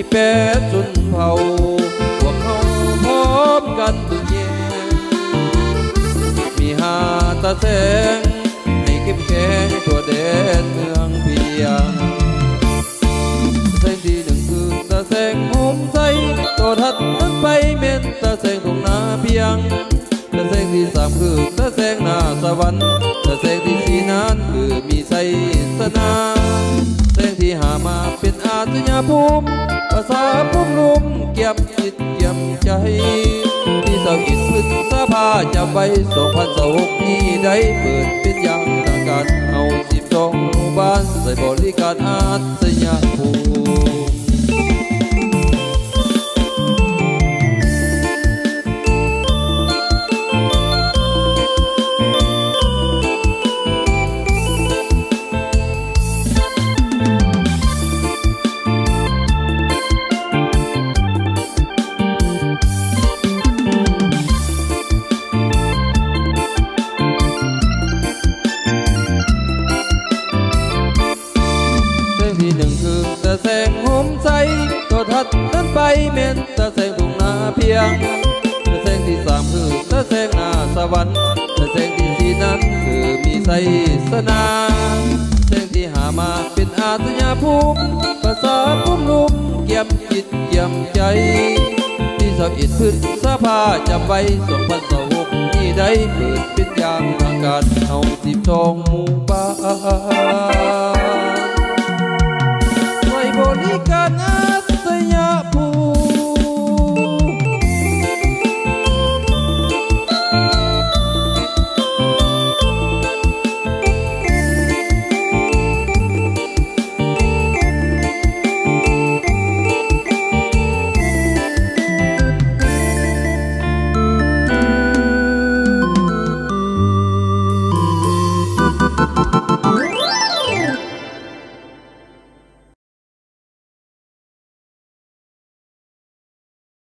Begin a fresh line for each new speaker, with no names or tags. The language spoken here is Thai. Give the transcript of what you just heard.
18ชนเผ่าพวกเขาพร้อมกันทุกแยงมี5 ตาแสงให้เข้มแข็งทั่วแดนเมืองเพียงแสงที่1คือตาแสงโฮมไซต่อทัดนั้นไปเม่นตาแสงทุ่งนาเพียงตาแสงที่3คือตาแสงหน้าสวรรค์ตาแสงที่4นั้นคือมีไสสนาแสงที่5มาเป็นอาสยาภูมิภาษาพุ่มรุมเก็บจิตเก็บใจที่21 พฤษภาจะไป2026นี้ได้เปิดเป็นอย่างทางการเอา12 หมู่บ้านใส่บริการอาสยาภูมิตาแสงโฮมไซต่อทัดนั้นไปเม่นตาแสงทุ่งนาเพียงตาแสงที่3คือตาแสงหน้าสวรรค์ตาแสงที่4นั้นคือมีไสสนาแสงที่5มาเป็นอาสยาภูมิภาษาพุ่มลุมเกี่ยมจิตเกี่ยมใจที่21 พฤษภาจะไป2026นี้ได้เปิดเป็นอย่างทางการเอา12 หมู่บ้าน